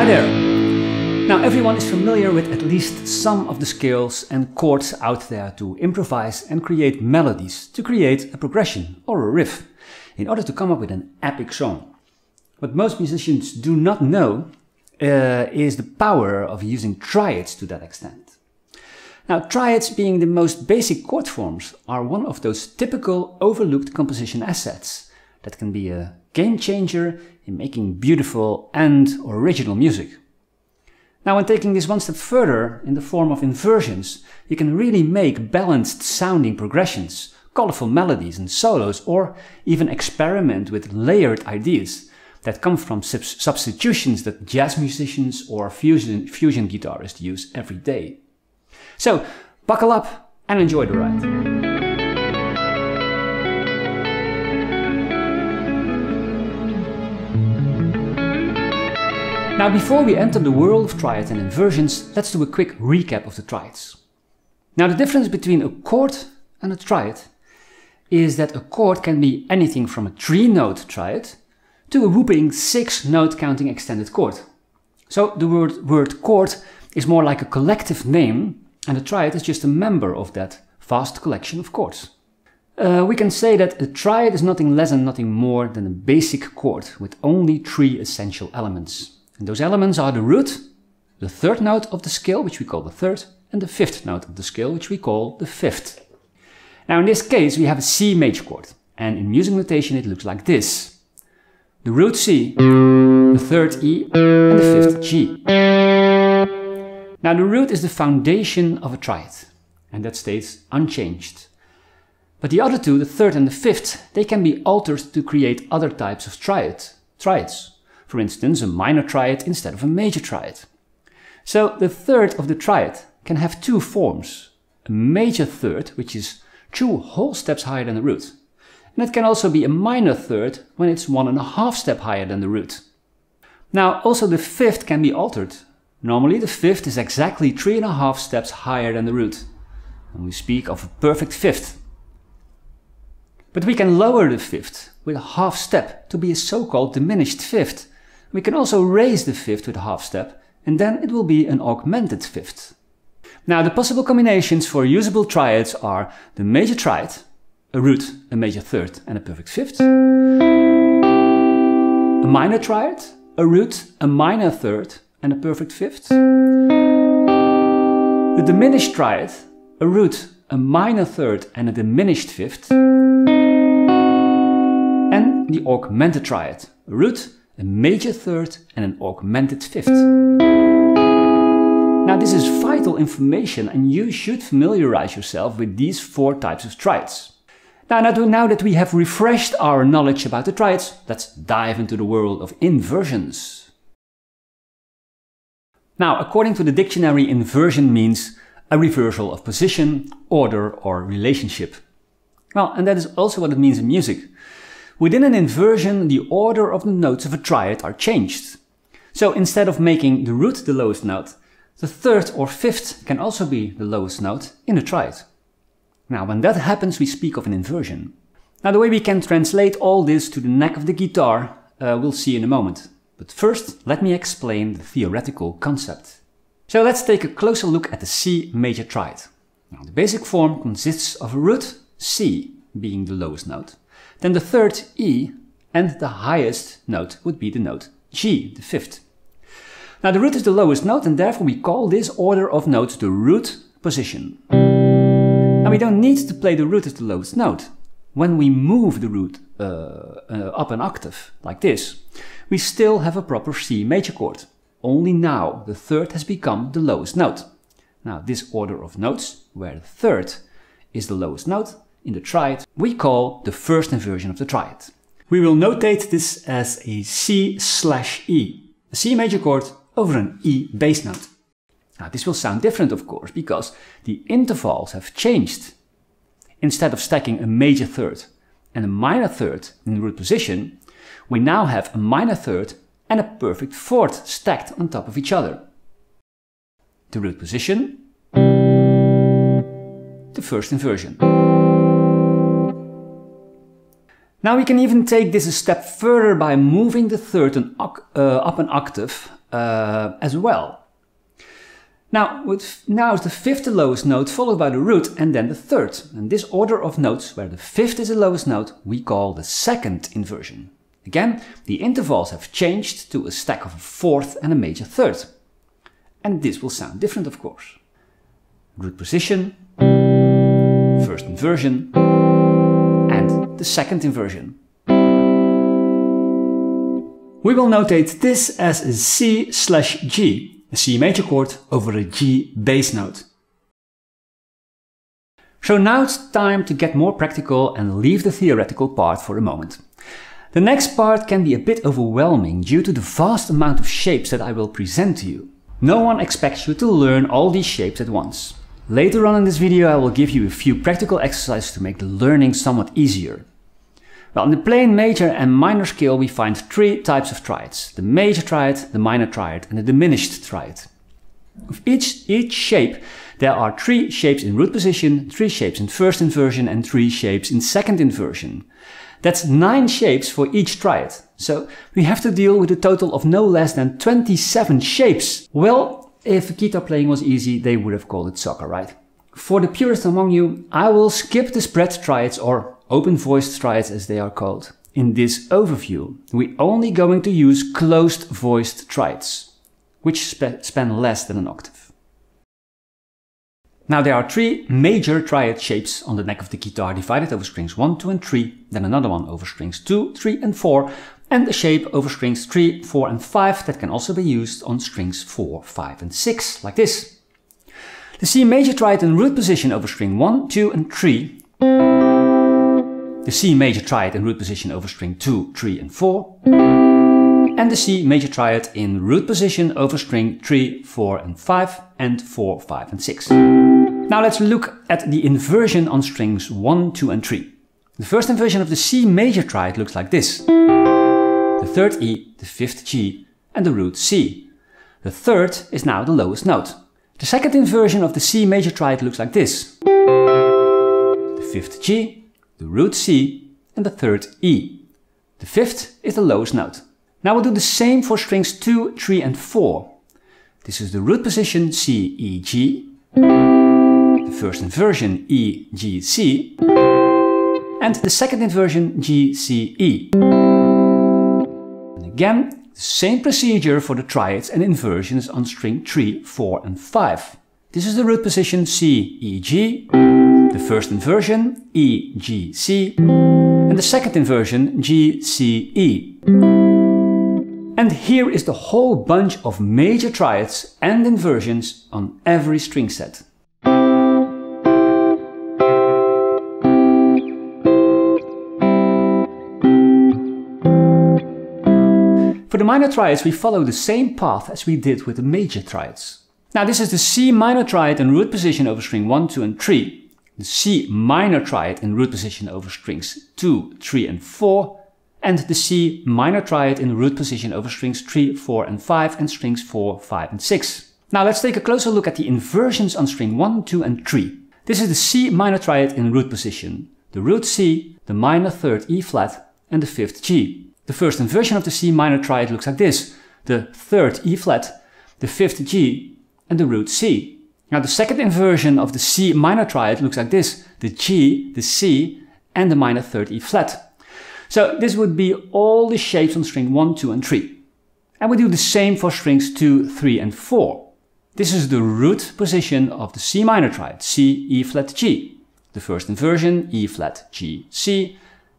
Hi there! Now everyone is familiar with at least some of the scales and chords out there to improvise and create melodies, to create a progression or a riff, in order to come up with an epic song. What most musicians do not know is the power of using triads to that extent. Now, triads, being the most basic chord forms, are one of those typical overlooked composition assets that can be a game changer in making beautiful and original music. Now, when taking this one step further in the form of inversions, you can really make balanced sounding progressions, colorful melodies and solos, or even experiment with layered ideas that come from substitutions that jazz musicians or fusion guitarists use every day. So, buckle up and enjoy the ride. Now, before we enter the world of triads and inversions, let's do a quick recap of the triads. Now, the difference between a chord and a triad is that a chord can be anything from a 3-note triad to a whooping 6-note counting extended chord. So the word chord is more like a collective name, and a triad is just a member of that vast collection of chords. We can say that a triad is nothing less and nothing more than a basic chord with only 3 essential elements. And those elements are the root, the 3rd note of the scale, which we call the 3rd, and the 5th note of the scale, which we call the 5th. Now in this case we have a C major chord, and in music notation it looks like this. The root C, the 3rd E, and the 5th G. Now the root is the foundation of a triad, and that stays unchanged. But the other two, the 3rd and the 5th, they can be altered to create other types of triads. For instance, a minor triad instead of a major triad. So the 3rd of the triad can have 2 forms. A major 3rd, which is 2 whole steps higher than the root. And it can also be a minor 3rd when it's 1.5 steps higher than the root. Now also the 5th can be altered. Normally the 5th is exactly 3.5 steps higher than the root. And we speak of a perfect 5th. But we can lower the 5th with a half step to be a so-called diminished 5th. We can also raise the 5th with a half step, and then it will be an augmented 5th. Now the possible combinations for usable triads are the major triad, a root, a major 3rd and a perfect 5th. A minor triad, a root, a minor 3rd and a perfect 5th. The diminished triad, a root, a minor 3rd and a diminished 5th. And the augmented triad, a root, a major 3rd and an augmented 5th. Now this is vital information, and you should familiarize yourself with these 4 types of triads. Now that we have refreshed our knowledge about the triads, let's dive into the world of inversions. Now, according to the dictionary, inversion means a reversal of position, order or relationship. Well, and that is also what it means in music. Within an inversion, the order of the notes of a triad are changed. So instead of making the root the lowest note, the 3rd or 5th can also be the lowest note in a triad. Now, when that happens, we speak of an inversion. Now, the way we can translate all this to the neck of the guitar, we'll see in a moment. But first, let me explain the theoretical concept. So let's take a closer look at the C major triad. Now, the basic form consists of a root, C, being the lowest note. Then the 3rd E, and the highest note would be the note G, the 5th. Now the root is the lowest note, and therefore we call this order of notes the root position. Now we don't need to play the root as the lowest note. When we move the root up an octave, like this, we still have a proper C major chord. Only now the 3rd has become the lowest note. Now this order of notes, where the 3rd is the lowest note in the triad, we call the first inversion of the triad. We will notate this as a C/E, a C major chord over an E bass note. Now this will sound different, of course, because the intervals have changed. Instead of stacking a major 3rd and a minor 3rd in the root position, we now have a minor 3rd and a perfect 4th stacked on top of each other. The root position, the first inversion. Now we can even take this a step further by moving the 3rd up an octave as well. Now is the fifth the lowest note, followed by the root and then the third. And this order of notes, where the fifth is the lowest note, we call the second inversion. Again, the intervals have changed to a stack of a fourth and a major third. And this will sound different, of course. Root position, first inversion, and the second inversion. We will notate this as a C/G, a C major chord over a G bass note. So now it's time to get more practical and leave the theoretical part for a moment. The next part can be a bit overwhelming due to the vast amount of shapes that I will present to you. No one expects you to learn all these shapes at once. Later on in this video I will give you a few practical exercises to make the learning somewhat easier. Well, in the plain major and minor scale we find three types of triads: the major triad, the minor triad and the diminished triad. Of each shape there are 3 shapes in root position, 3 shapes in first inversion and 3 shapes in second inversion. That's 9 shapes for each triad. So we have to deal with a total of no less than 27 shapes. Well, if guitar playing was easy, they would have called it soccer, right? For the purists among you, I will skip the spread triads, or open-voiced triads as they are called. In this overview, we're only going to use closed-voiced triads, which span less than an octave. Now there are 3 major triad shapes on the neck of the guitar, divided over strings 1, 2 and 3, then another one over strings 2, 3 and 4, and a shape over strings 3, 4 and 5 that can also be used on strings 4, 5 and 6, like this. The C major triad in root position over string 1, 2 and 3, the C major triad in root position over string 2, 3 and 4, and the C major triad in root position over string 3, 4 and 5, and 4, 5 and 6. Now let's look at the inversion on strings 1, 2 and 3. The first inversion of the C major triad looks like this. The third E, the fifth G, and the root C. The third is now the lowest note. The second inversion of the C major triad looks like this. The fifth G, the root C, and the third E. The fifth is the lowest note. Now we'll do the same for strings 2, 3 and 4. This is the root position C, E, G, the first inversion E, G, C, and the second inversion G, C, E. And again, the same procedure for the triads and inversions on string 3, 4 and 5. This is the root position C, E, G, the first inversion E, G, C, and the second inversion G, C, E. And here is the whole bunch of major triads and inversions on every string set. For the minor triads we follow the same path as we did with the major triads. Now this is the C minor triad in root position over string 1, 2 and 3, the C minor triad in root position over strings 2, 3 and 4, and the C minor triad in root position over strings 3, 4 and 5 and strings 4, 5 and 6. Now let's take a closer look at the inversions on string 1, 2 and 3. This is the C minor triad in root position, the root C, the minor third E flat and the fifth G. The first inversion of the C minor triad looks like this, the third E flat, the fifth G and the root C. Now the second inversion of the C minor triad looks like this, the G, the C and the minor third E flat. So this would be all the shapes on string 1, 2 and 3. And we do the same for strings 2, 3 and 4. This is the root position of the C minor triad, C, E flat, G. The first inversion, E flat, G, C,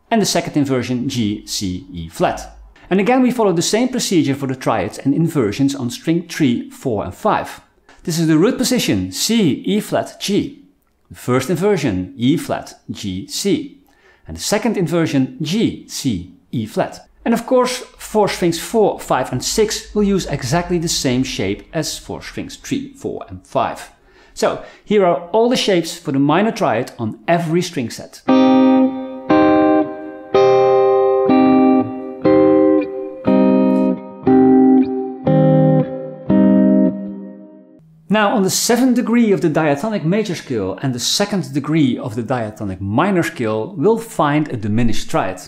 and the second inversion, G, C, E flat. And again we follow the same procedure for the triads and inversions on string 3, 4 and 5. This is the root position, C, E flat, G. The first inversion, E flat, G, C. And the second inversion G, C, E flat. And of course for strings 4, 5 and 6 we'll use exactly the same shape as for strings 3, 4 and 5. So here are all the shapes for the minor triad on every string set. Now on the 7th degree of the diatonic major scale and the 2nd degree of the diatonic minor scale we'll find a diminished triad.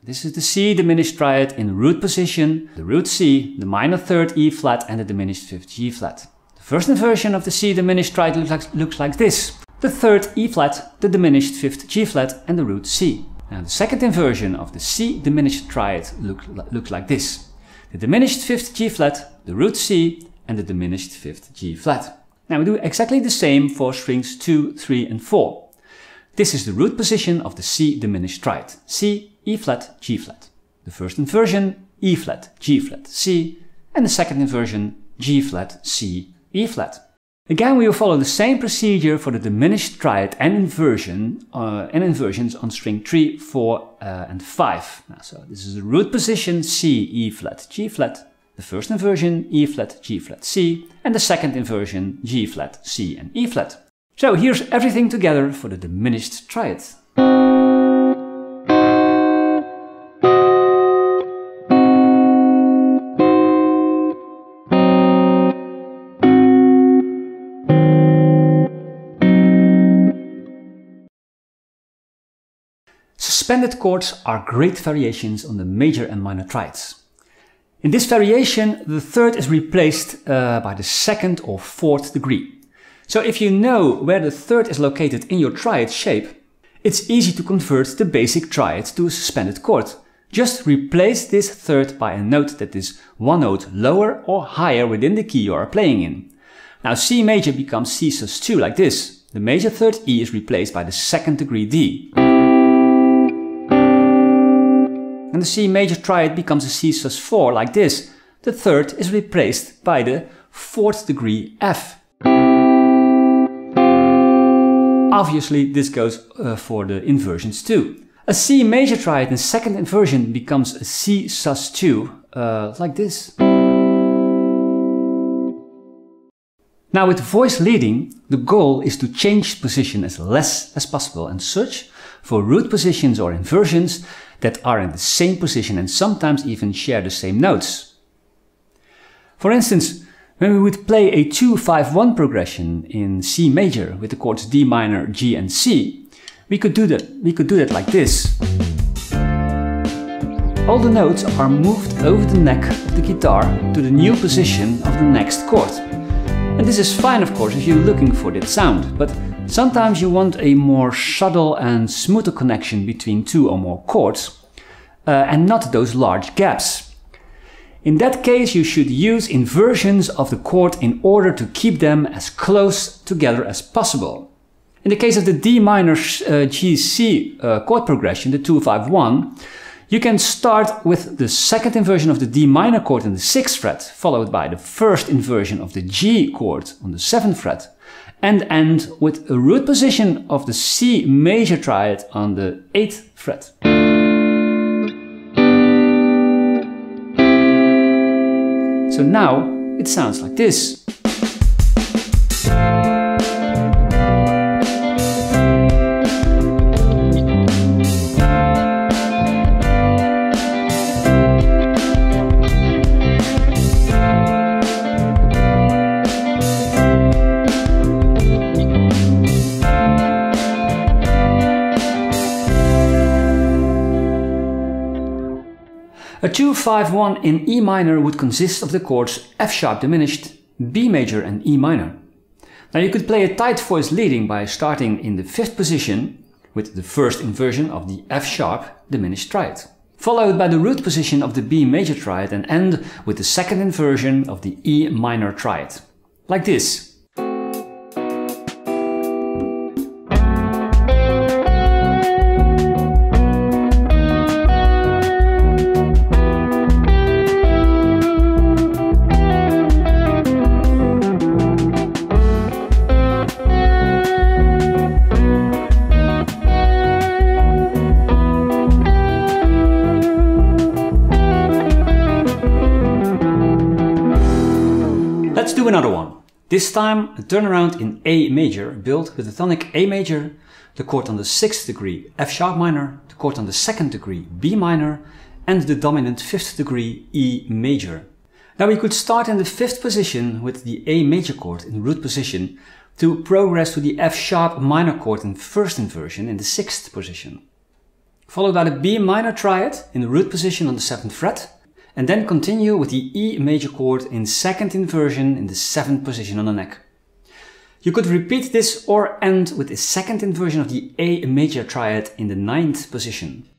This is the C diminished triad in root position, the root C, the minor third E flat and the diminished fifth G flat. The first inversion of the C diminished triad looks like this. The third E flat, the diminished fifth G flat and the root C. Now the second inversion of the C diminished triad looks like this. The diminished fifth G flat, the root C and the diminished fifth G flat. Now we do exactly the same for strings 2, 3 and 4. This is the root position of the C diminished triad. C, E flat, G flat. The first inversion, E flat, G flat, C, and the second inversion, G flat, C, E flat. Again, we will follow the same procedure for the diminished triad and inversions on string 3, 4 and 5. Now, so this is the root position C, E flat, G flat, the first inversion E flat, G flat, C, and the second inversion G flat, C and E flat. So here's everything together for the diminished triad. Suspended chords are great variations on the major and minor triads. In this variation, the third is replaced by the second or fourth degree. So if you know where the third is located in your triad shape, it's easy to convert the basic triad to a suspended chord. Just replace this third by a note that is one note lower or higher within the key you are playing in. Now C major becomes C sus2 like this. The major third E is replaced by the second degree D. And the C major triad becomes a C sus4 like this. The third is replaced by the fourth degree F. Obviously this goes for the inversions too. A C major triad in second inversion becomes a C sus2 like this. Now with voice leading, the goal is to change position as less as possible and search for root positions or inversions that are in the same position and sometimes even share the same notes. For instance, when we would play a 2-5-1 progression in C major with the chords D minor, G and C, we could do that like this. All the notes are moved over the neck of the guitar to the new position of the next chord. And this is fine, of course, if you're looking for that sound, but sometimes you want a more subtle and smoother connection between two or more chords, and not those large gaps. In that case, you should use inversions of the chord in order to keep them as close together as possible. In the case of the D minor GC chord progression, the 2-5-1, you can start with the second inversion of the D minor chord on the 6th fret, followed by the first inversion of the G chord on the 7th fret, and end with a root position of the C major triad on the 8th fret. So now it sounds like this. A 2-5-1 in E minor would consist of the chords F sharp diminished, B major and E minor. Now you could play a tight voice leading by starting in the 5th position with the first inversion of the F sharp diminished triad, followed by the root position of the B major triad and end with the second inversion of the E minor triad, like this. Let's do another one. This time a turnaround in A major, built with the tonic A major, the chord on the 6th degree F sharp minor, the chord on the 2nd degree B minor, and the dominant 5th degree E major. Now we could start in the 5th position with the A major chord in root position to progress to the F sharp minor chord in first inversion in the 6th position, followed by the B minor triad in the root position on the 7th fret, and then continue with the E major chord in second inversion in the 7th position on the neck. You could repeat this or end with the second inversion of the A major triad in the 9th position.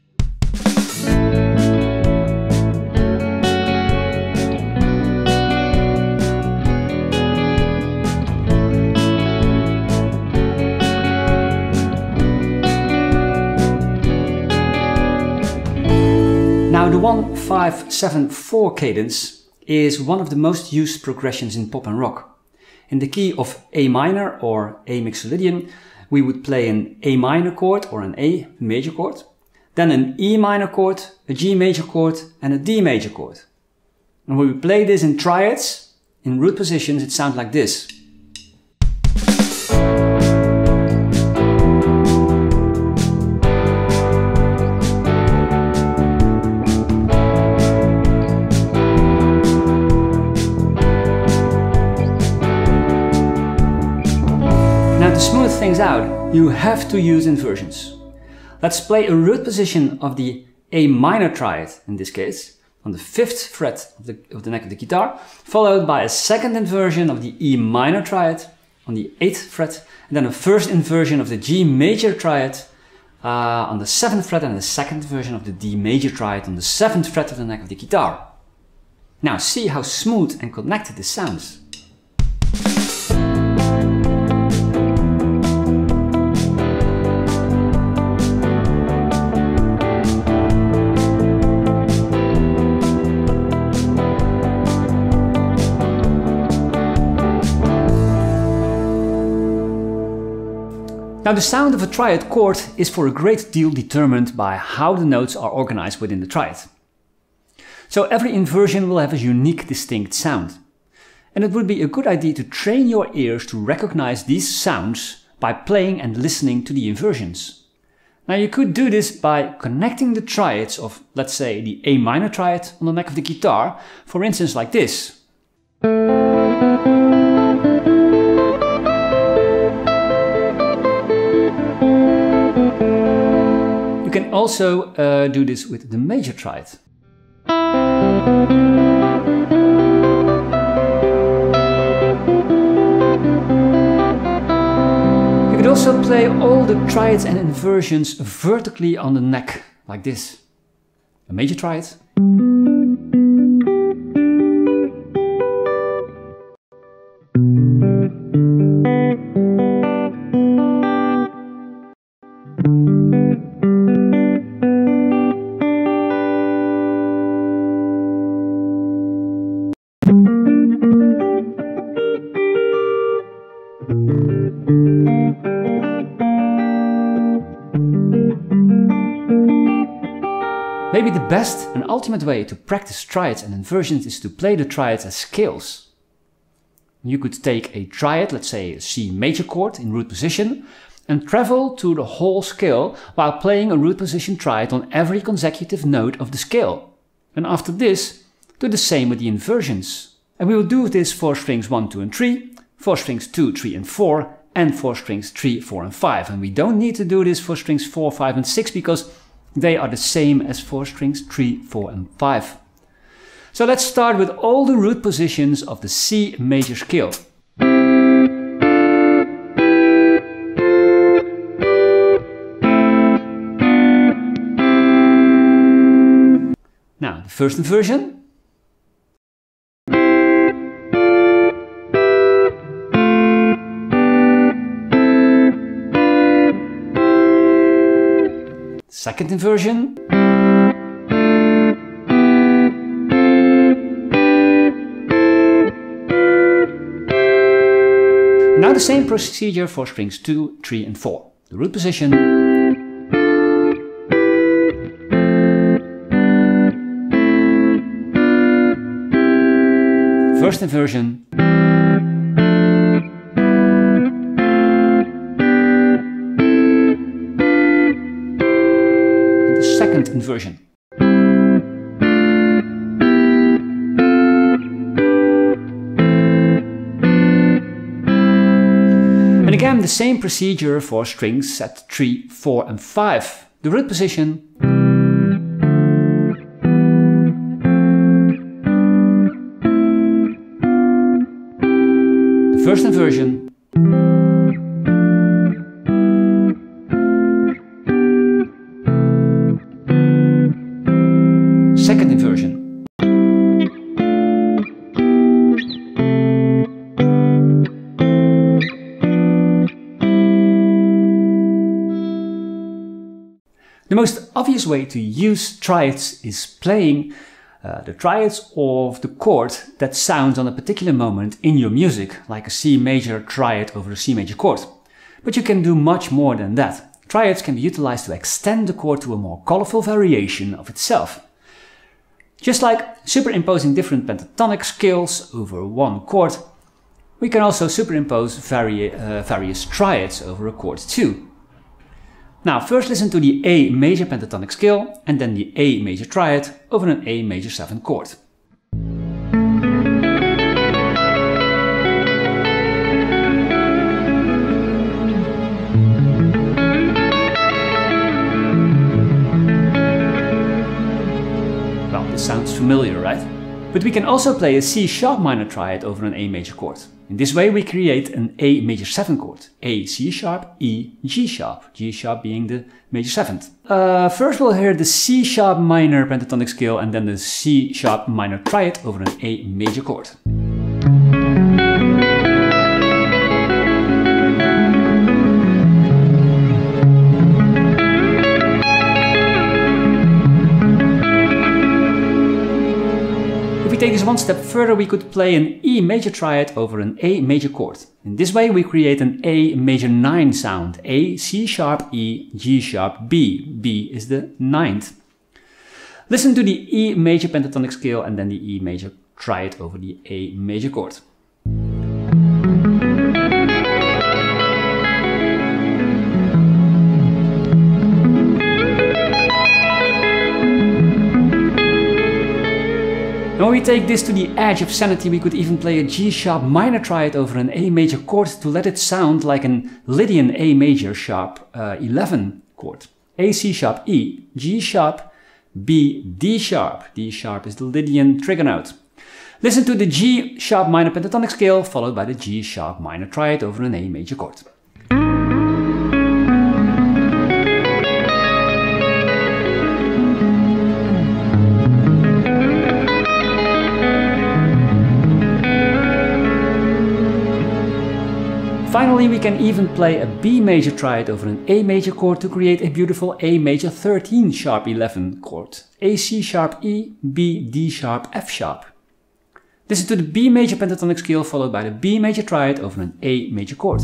Now the 1-5-7-4 cadence is one of the most used progressions in pop and rock. In the key of A minor or A mixolydian, we would play an A minor chord or an A major chord, then an E minor chord, a G major chord and a D major chord. And when we play this in triads, in root positions, it sounds like this. To smooth things out, you have to use inversions. Let's play a root position of the A minor triad, in this case, on the 5th fret of the neck of the guitar, followed by a second inversion of the E minor triad on the 8th fret, and then a first inversion of the G major triad on the 7th fret, and a second inversion of the D major triad on the 7th fret of the neck of the guitar. Now see how smooth and connected this sounds. Now the sound of a triad chord is for a great deal determined by how the notes are organized within the triad. So every inversion will have a unique, distinct sound. And it would be a good idea to train your ears to recognize these sounds by playing and listening to the inversions. Now you could do this by connecting the triads of, let's say, the A minor triad on the neck of the guitar, for instance like this. You can also do this with the major triad. You could also play all the triads and inversions vertically on the neck, like this. A major triad. Maybe the best and ultimate way to practice triads and inversions is to play the triads as scales. You could take a triad, let's say a C major chord in root position, and travel to the whole scale while playing a root position triad on every consecutive note of the scale. And after this, do the same with the inversions. And we will do this for strings 1, 2 and 3, for strings 2, 3 and 4, and for strings 3, 4 and 5. And we don't need to do this for strings 4, 5 and 6 because they are the same as for strings 3, 4 and 5. So let's start with all the root positions of the C major scale. Now, the first inversion. Second inversion. Now the same procedure for strings 2, 3 and 4. The root position. First inversion. And the second inversion. And again the same procedure for strings set 3, 4 and 5. the root position, the first inversion, second inversion, the most obvious way to use triads is playing the triads of the chord that sounds on a particular moment in your music, like a C major triad over a C major chord. But you can do much more than that. Triads can be utilized to extend the chord to a more colorful variation of itself. Just like superimposing different pentatonic scales over one chord, we can also superimpose various triads over a chord too. Now first listen to the A major pentatonic scale and then the A major triad over an A major 7 chord. Well, this sounds familiar, right? But we can also play a C sharp minor triad over an A major chord. In this way we create an A major 7 chord. A, C sharp, E, G sharp. G sharp being the major 7th. First we'll hear the C sharp minor pentatonic scale and then the C sharp minor triad over an A major chord. Take this one step further, we could play an E major triad over an A major chord. In this way we create an A major 9 sound. A, C sharp, E, G sharp, B. B is the 9th. Listen to the E major pentatonic scale and then the E major triad over the A major chord. When we take this to the edge of sanity, we could even play a G sharp minor triad over an A major chord to let it sound like an Lydian A major sharp 11 chord. A, C sharp, E, G sharp, B, D sharp. D sharp is the Lydian trigger note. Listen to the G sharp minor pentatonic scale followed by the G sharp minor triad over an A major chord. Finally, we can even play a B major triad over an A major chord to create a beautiful A major 13 sharp 11 chord. A, C sharp, E, B, D sharp, F sharp. Listen to the B major pentatonic scale followed by the B major triad over an A major chord.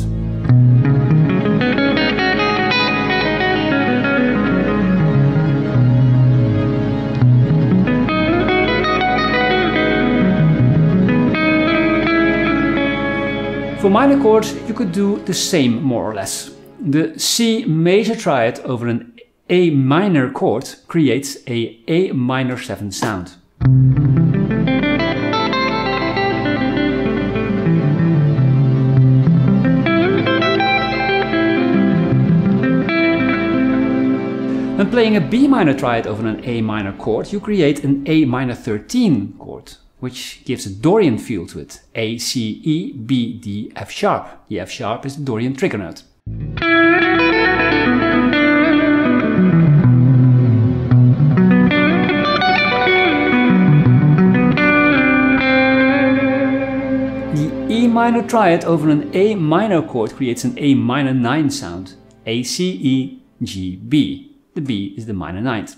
For minor chords, you could do the same more or less. The C major triad over an A minor chord creates a A minor 7 sound. When playing a B minor triad over an A minor chord, you create an A minor 13 chord, which gives a Dorian feel to it. A, C, E, B, D, F sharp. The F sharp is the Dorian trigger note. The E minor triad over an A minor chord creates an A minor 9 sound. A, C, E, G, B. The B is the minor 9th.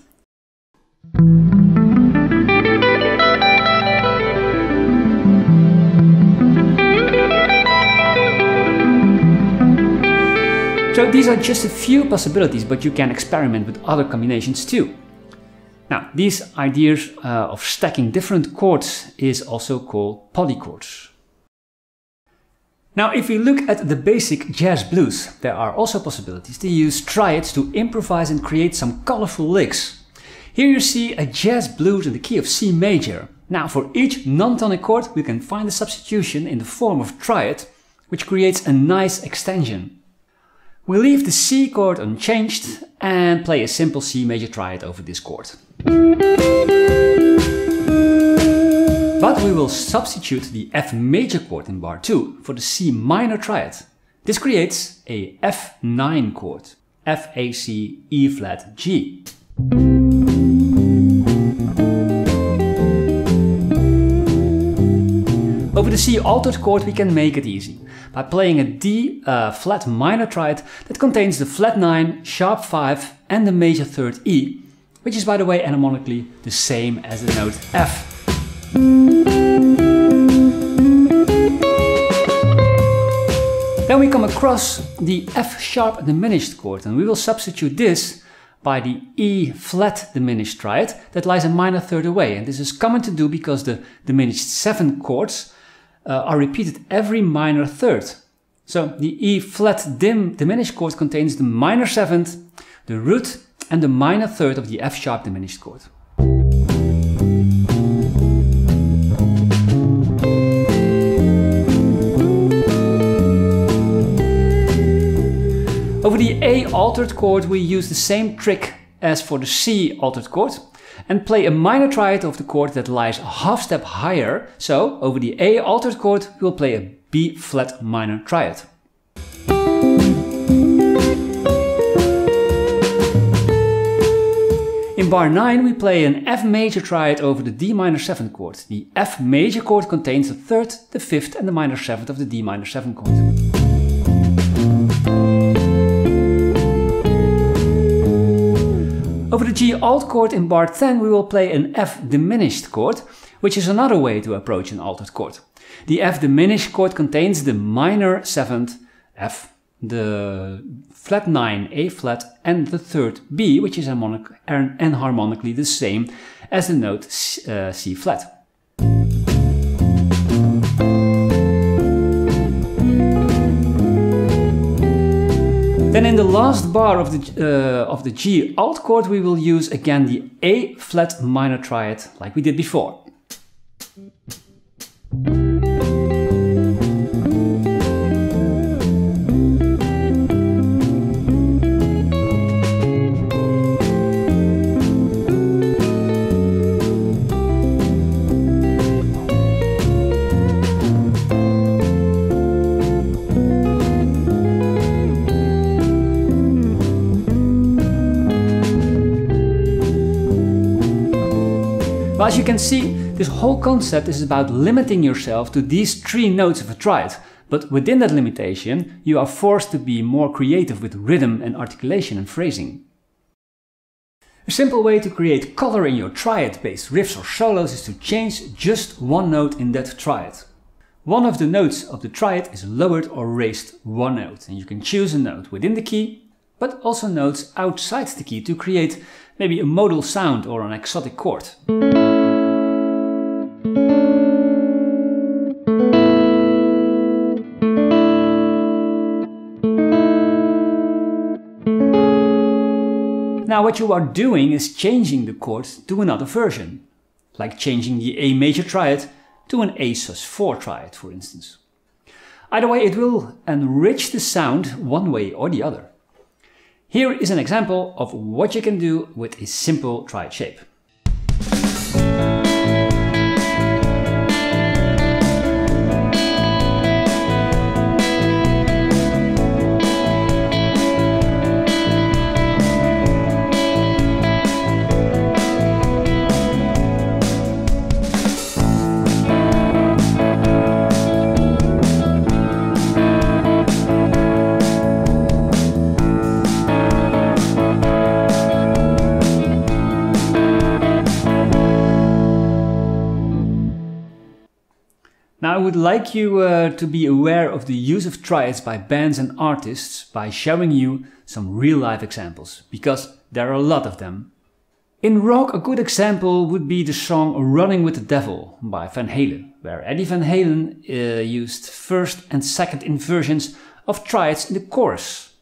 So these are just a few possibilities, but you can experiment with other combinations too. Now, these ideas of stacking different chords is also called polychords. Now, if we look at the basic jazz blues, there are also possibilities to use triads to improvise and create some colorful licks. Here you see a jazz blues in the key of C major. Now, for each non-tonic chord, we can find a substitution in the form of triad, which creates a nice extension. We leave the C chord unchanged and play a simple C major triad over this chord. But we will substitute the F major chord in bar 2 for the C minor triad. This creates a F9 chord, F, A, C, E flat, G. Over the C altered chord we can make it easy by playing a D flat minor triad that contains the flat 9, sharp 5 and the major third E, which is by the way harmonically the same as the note F. Then we come across the F sharp diminished chord, and we will substitute this by the E flat diminished triad that lies a minor third away. And this is common to do because the diminished 7 chords are repeated every minor third. So the E flat diminished chord contains the minor 7th, the root and the minor third of the F sharp diminished chord. Over the A altered chord we use the same trick as for the C altered chord and play a minor triad of the chord that lies a half step higher. So over the A altered chord we will play a B flat minor triad. In bar 9 we play an F major triad over the D minor 7 chord. The F major chord contains the 3rd, the 5th and the minor 7th of the D minor 7 chord. Over the G alt chord in bar 10 we will play an F diminished chord, which is another way to approach an altered chord. The F diminished chord contains the minor 7th F, the flat 9 A flat and the 3rd B, which is harmonically the same as the note C flat. Then in the last bar of the G alt chord we will use again the A flat minor triad like we did before. As you can see, this whole concept is about limiting yourself to these 3 notes of a triad, but within that limitation you are forced to be more creative with rhythm and articulation and phrasing. A simple way to create color in your triad-based riffs or solos is to change just one note in that triad. One of the notes of the triad is lowered or raised one note, and you can choose a note within the key, but also notes outside the key to create maybe a modal sound or an exotic chord. Now what you are doing is changing the chord to another version, like changing the A major triad to an A sus4 triad, for instance. Either way, it will enrich the sound one way or the other. Here is an example of what you can do with a simple triad shape. Now I would like you to be aware of the use of triads by bands and artists by showing you some real-life examples, because there are a lot of them. In rock, a good example would be the song Running with the Devil by Van Halen, where Eddie Van Halen used first and second inversions of triads in the chorus.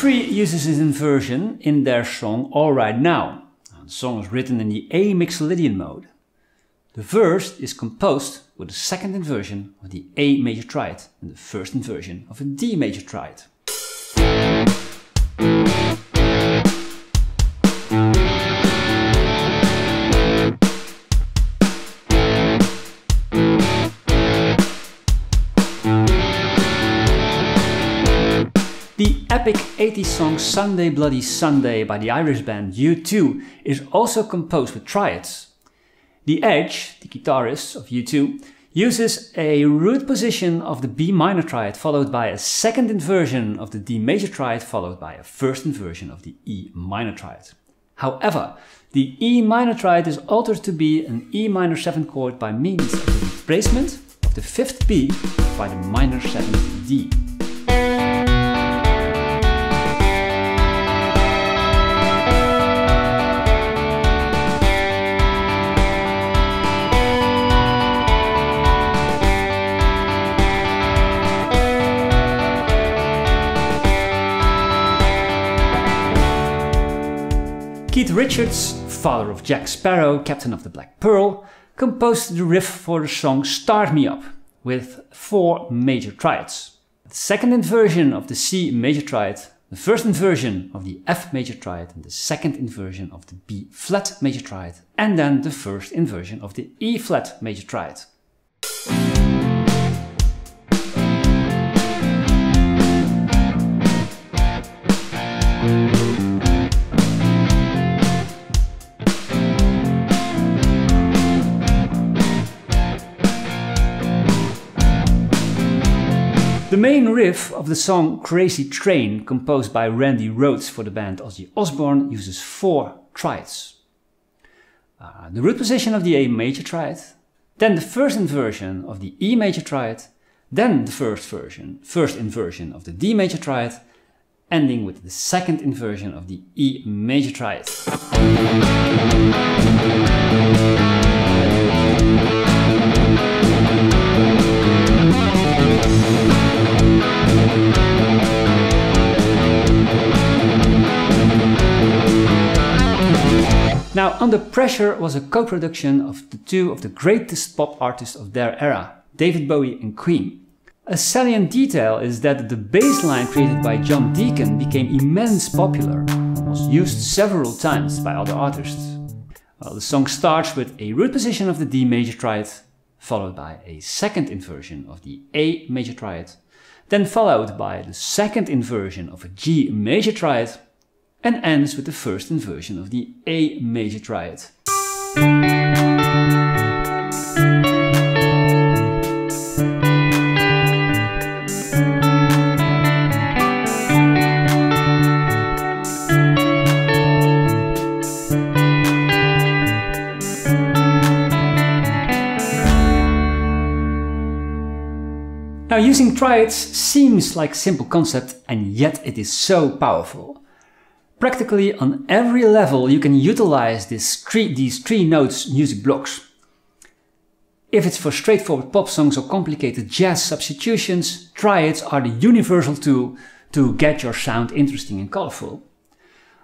3 uses this inversion in their song All Right Now. The song is written in the A Mixolydian mode. The verse is composed with the second inversion of the A major triad and the first inversion of a D major triad. The epic 80s song Sunday Bloody Sunday by the Irish band U2 is also composed with triads. The Edge, the guitarist of U2, uses a root position of the B minor triad followed by a second inversion of the D major triad followed by a first inversion of the E minor triad. However, the E minor triad is altered to be an E minor 7 chord by means of the replacement of the 5th B by the minor 7th D. Keith Richards, father of Jack Sparrow, captain of the Black Pearl, composed the riff for the song Start Me Up with 4 major triads. The second inversion of the C major triad, the first inversion of the F major triad and the second inversion of the B flat major triad, and then the first inversion of the E flat major triad. The main riff of the song Crazy Train, composed by Randy Rhoads for the band Ozzy Osbourne, uses 4 triads. The root position of the A major triad, then the first inversion of the E major triad, then the first inversion of the D major triad, ending with the second inversion of the E major triad. Now, Under Pressure was a co-production of two of the greatest pop artists of their era, David Bowie and Queen. A salient detail is that the bass line created by John Deacon became immensely popular and was used several times by other artists. Well, the song starts with a root position of the D major triad, followed by a second inversion of the A major triad, then followed by the second inversion of a G major triad, and ends with the first inversion of the A major triad. Now, using triads seems like a simple concept, and yet it is so powerful. Practically on every level you can utilize these three notes music blocks. If it's for straightforward pop songs or complicated jazz substitutions, triads are the universal tool to get your sound interesting and colorful.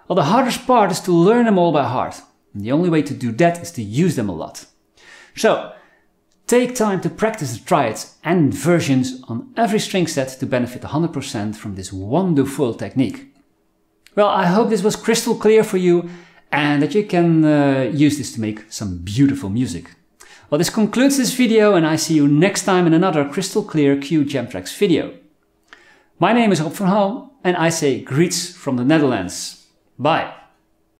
Well, the hardest part is to learn them all by heart. And the only way to do that is to use them a lot. So, take time to practice the triads and inversions on every string set to benefit 100% from this wonderful technique. Well, I hope this was crystal clear for you and that you can use this to make some beautiful music. Well, this concludes this video and I see you next time in another crystal clear QJamTracks video. My name is Rob van Hal and I say greets from the Netherlands. Bye!